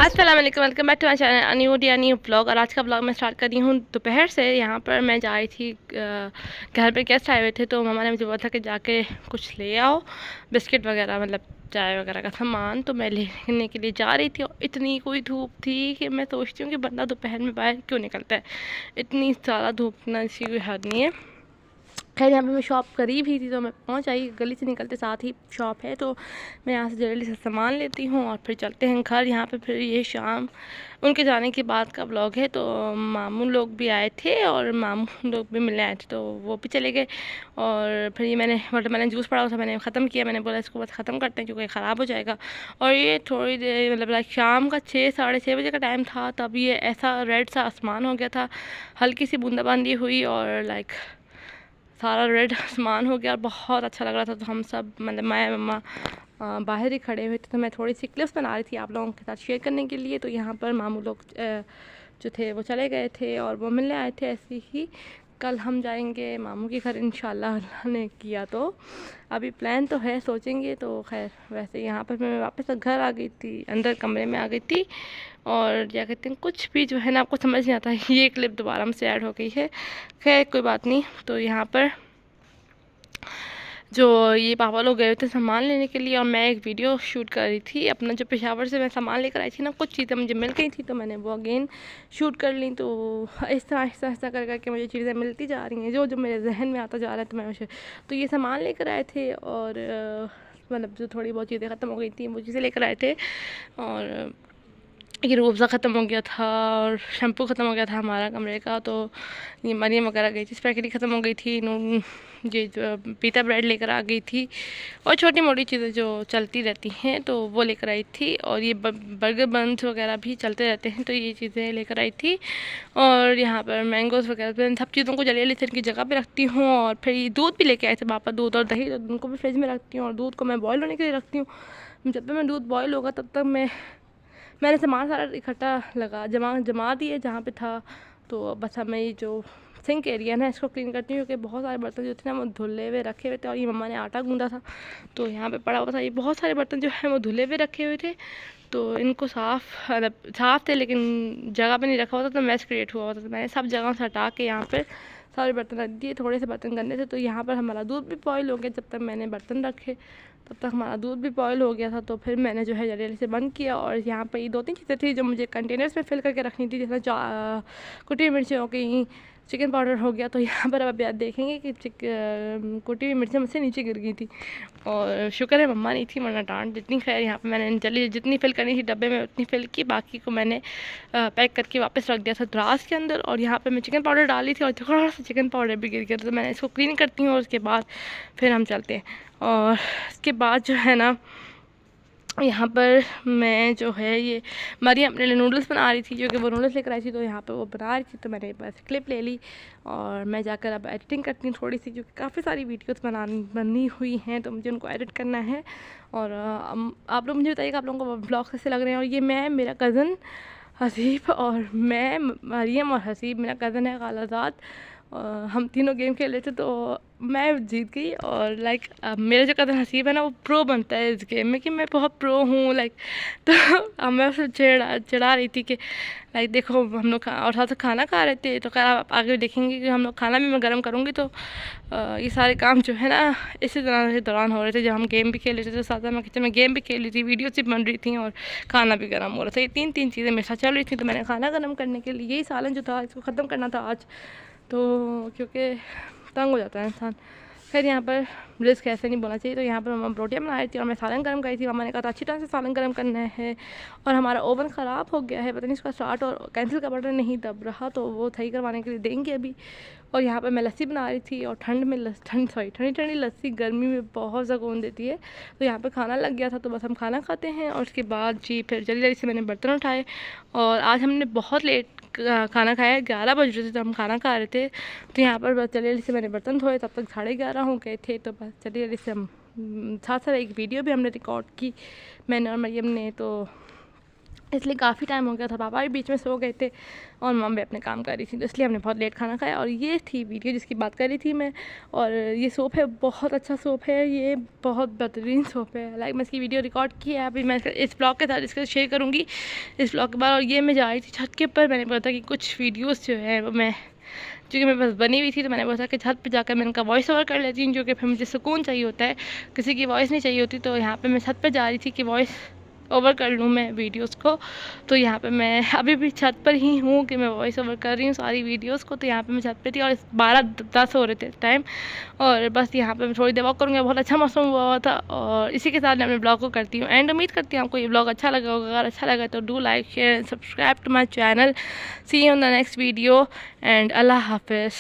अस्सलाम वालेकुम, welcome back to my channel new blog. और आज का ब्लॉग मैं स्टार्ट कर रही हूँ दोपहर से। यहाँ पर मैं जा रही थी, घर पे गेस्ट आए हुए थे तो मम्मा ने मुझे बोला था कि जाके कुछ ले आओ, बिस्किट वगैरह, मतलब चाय वगैरह का सामान। तो मैं लेने के लिए जा रही थी और इतनी कोई धूप थी कि मैं सोचती हूँ कि बंदा दोपहर में बाहर क्यों निकलता है, इतनी ज़्यादा धूप ना इसकी कोई हद नहीं है। खैर यहाँ पे मैं शॉप करीब ही थी तो मैं पहुँच आई, गली से निकलते साथ ही शॉप है, तो मैं यहाँ से जल्दी से सामान लेती हूँ और फिर चलते हैं घर। यहाँ पे फिर ये शाम उनके जाने के बाद का ब्लॉग है। तो मामू लोग भी आए थे और मामू लोग भी मिलने आए थे, तो वो भी चले गए। और फिर ये मैंने वाटरमेलन जूस पड़ा हुआ था, मैंने ख़त्म किया। मैंने बोला इसको बस ख़त्म करते हैं क्योंकि ख़राब हो जाएगा। और ये थोड़ी देर, मतलब लाइक शाम का 6 साढ़े 6 बजे का टाइम था, तब ये ऐसा रेड सा आसमान हो गया था, हल्की सी बूंदाबांदी हुई और लाइक सारा रेड आसमान हो गया और बहुत अच्छा लग रहा था। तो हम सब, मतलब मैं मम्मा बाहर ही खड़े हुए थे, तो मैं थोड़ी सी क्लिप्स बना रही थी आप लोगों के साथ शेयर करने के लिए। तो यहाँ पर मामू लोग जो थे वो चले गए थे और वो मिलने आए थे ऐसे ही। कल हम जाएंगे मामू के घर इंशाल्लाह, अल्लाह ने किया तो। अभी प्लान तो है, सोचेंगे तो। खैर वैसे यहाँ पर मैं वापस घर आ गई थी, अंदर कमरे में आ गई थी। और क्या कहते हैं, कुछ भी जो है ना आपको समझ नहीं आता, ये क्लिप दोबारा से ऐड हो गई है। खैर कोई बात नहीं। तो यहाँ पर जो ये पापा लोग गए थे सामान लेने के लिए और मैं एक वीडियो शूट कर रही थी अपना, जो पेशावर से मैं सामान लेकर आई थी ना, कुछ चीज़ें मुझे मिल गई थी तो मैंने वो अगेन शूट कर ली। तो इस तरह ऐसा ऐसा कर करके मुझे चीज़ें मिलती जा रही हैं, जो जो मेरे जहन में आता जा रहा है। तो मैं उसे, तो ये सामान लेकर आए थे और मतलब जो थोड़ी बहुत चीज़ें ख़त्म हो गई थी वो चीज़ें लेकर आए थे। और ये रूअफ़ज़ा ख़त्म हो गया था और शैम्पू ख़त्म हो गया था हमारा कमरे का। तो ये मरियम वगैरह गई थी, स्पैगेटी ख़त्म हो गई थी, ये जो पीता ब्रेड लेकर आ गई थी और छोटी मोटी चीज़ें जो चलती रहती हैं तो वो लेकर आई थी। और ये बर्गर बन्स वगैरह भी चलते रहते हैं, तो ये चीज़ें लेकर आई थी। और यहाँ पर मैंगोज़ वगैरह, इन सब चीज़ों को जल्दी जल्दी से इनकी जगह पे रखती हूँ। और फिर ये दूध भी लेके आए थे पापा, दूध और दही, तो उनको भी फ्रिज में रखती हूँ और दूध को मैं बॉयल होने के लिए रखती हूँ। जब तक मैं दूध बॉयल होगा तब तक मैंने सामान सारा इकट्ठा जमा दिए जहाँ पे था। तो बस हमें ये जो सिंक एरिया ना, इसको क्लीन करती हूँ क्योंकि बहुत सारे बर्तन जो थे ना वो धुले हुए रखे हुए थे। और ये मम्मा ने आटा गूंदा था तो यहाँ पे पड़ा हुआ था, ये बहुत सारे बर्तन जो है वो धुले हुए रखे हुए थे। तो इनको मतलब साफ़ थे लेकिन जगह पे नहीं रखा हुआ था, तो मैस क्रिएट हुआ होता। तो मैंने सब जगह से हटा के यहाँ पर सारे बर्तन रख दिए, थोड़े से बर्तन गंदे थे। तो यहाँ पर हमारा दूध भी बॉयल हो गया, जब तक मैंने बर्तन रखे तब तक हमारा दूध भी बॉयल हो गया था। तो फिर मैंने जो है जल्दी से बंद किया। और यहाँ पर ये 2-3 चीज़ें थी जो मुझे कंटेनर्स में फिल करके रखनी थी, जैसे कुटी मिर्ची हो गई, चिकन पाउडर हो गया। तो यहाँ पर अब आप देखेंगे कि कुटी हुई मिर्चें मुझसे नीचे गिर गई थी और शुक्र है मम्मा नहीं थी, वरना डांट जितनी। खैर यहाँ पे मैंने जल्दी जितनी फिल करनी थी डब्बे में उतनी फिल की, बाकी को मैंने पैक करके वापस रख दिया था द्रास के अंदर। और यहाँ पे मैं चिकन पाउडर डाली थी और थोड़ा सा चिकन पाउडर भी गिर गया था, तो मैंने इसको क्लीन करती हूँ और उसके बाद फिर हम चलते हैं। और इसके बाद जो है ना, यहाँ पर मैं जो है ये मरियम अपने लिए नूडल्स बना रही थी, जो कि वो नूडल्स लेकर आई थी, तो यहाँ पे वो बना रही थी। तो मैंने बस क्लिप ले ली और मैं जाकर अब एडिटिंग करती हूँ थोड़ी सी, जो कि काफ़ी सारी वीडियोस बनी हुई हैं तो मुझे उनको एडिट करना है। और आप लोग मुझे बताइएगा आप लोगों को ब्लॉग कैसे लग रहे हैं। और ये मैं, मेरा कज़न हसीब और मैं, मरियम और हसीब मेरा कज़न है खालाजाद, हम तीनों गेम खेल रहे थे तो मैं जीत गई। और लाइक मेरा जो कज़न हसीब है ना, वो प्रो बनता है इस गेम में कि मैं बहुत प्रो हूँ लाइक। तो मैं उसे चिढ़ा रही थी कि लाइक देखो हम लोग और साथ खाना खा रहे थे। तो खैर आप आगे देखेंगे कि हम लोग खाना भी मैं गर्म करूँगी। तो ये सारे काम जो है ना इसी तरह के दौरान हो रहे थे, जब हम गेम भी खेल रहे थे तो साथ मैं किचन में गेम भी खेल रही थी, वीडियो भी बन रही थी और खाना भी गर्म हो रहा था। ये तीन चीज़ें मेरे साथ चल रही थी। तो मैंने खाना गर्म करने के लिए यही सालन जो था इसको ख़त्म करना था आज, तो क्योंकि तंग हो जाता है इंसान। खैर यहाँ पर रिस्क ऐसे नहीं बोलना चाहिए। तो यहाँ पर मम्मा रोटियाँ बना रही थी और मैं सालन गर्म कर रही थी। मम्मा ने कहा था अच्छी तरह से सालन गर्म करना है। और हमारा ओवन ख़राब हो गया है, पता नहीं इसका स्टार्ट और कैंसिल का बटन नहीं दब रहा, तो वो सही करवाने के लिए देंगे अभी। और यहाँ पर मैं लस्सी बना रही थी और ठंडी ठंडी लस्सी गर्मी में बहुत सुकून देती है। तो यहाँ पर खाना लग गया था तो बस हम खाना खाते हैं और उसके बाद जी फिर जल्दी जल्दी से मैंने बर्तन उठाए। और आज हमने बहुत लेट खाना खाया, 11 बज रहे थे तो हम खाना खा रहे थे। तो यहाँ पर बस जल्दी जल्दी से मैंने बर्तन धोए, तब तक 11:30 हो गए थे। तो बस जल्दी जल्दी से हम साथ साथ एक वीडियो भी हमने रिकॉर्ड की, मैंने और मरियम ने। तो इसलिए काफ़ी टाइम हो गया था, पापा भी बीच में सो गए थे और मम्मी अपने काम कर रही थी, तो इसलिए हमने बहुत लेट खाना खाया। और ये थी वीडियो जिसकी बात कर रही थी मैं। और ये सोप है, बहुत अच्छा सोप है, ये बहुत बेहतरीन सोप है। लाइक मैं इसकी वीडियो रिकॉर्ड की है, अभी मैं इस ब्लॉग के साथ इसके शेयर करूँगी इस ब्लॉग के बाद। और ये मैं जा रही थी छत के ऊपर, मैंने बोला था कि कुछ वीडियोज़ जो है वो मैं, क्योंकि मेरे पास बनी हुई थी, तो मैंने बोला कि छत पे जाकर मैं इनका वॉइस ओवर कर लेती हूँ, जो कि फिर मुझे सुकून चाहिए होता है, किसी की वॉइस नहीं चाहिए होती। तो यहाँ पे मैं छत पे जा रही थी कि वॉइस ओवर कर लूँ मैं वीडियोस को। तो यहाँ पे मैं अभी भी छत पर ही हूँ कि मैं वॉइस ओवर कर रही हूँ सारी वीडियोस को। तो यहाँ पे मैं छत पे थी और 12:10 हो रहे थे टाइम, और बस यहाँ पे मैं थोड़ी देर वॉक करूँगी। बहुत अच्छा मौसम हुआ था। और इसी के साथ मैं अपने ब्लॉग को करती हूँ एंड। उम्मीद करती हूँ आपको ये ब्लॉग अच्छा लगा होगा। अगर अच्छा लगा तो do like share subscribe to my channel. See you in the next video and Allah हाफिज़।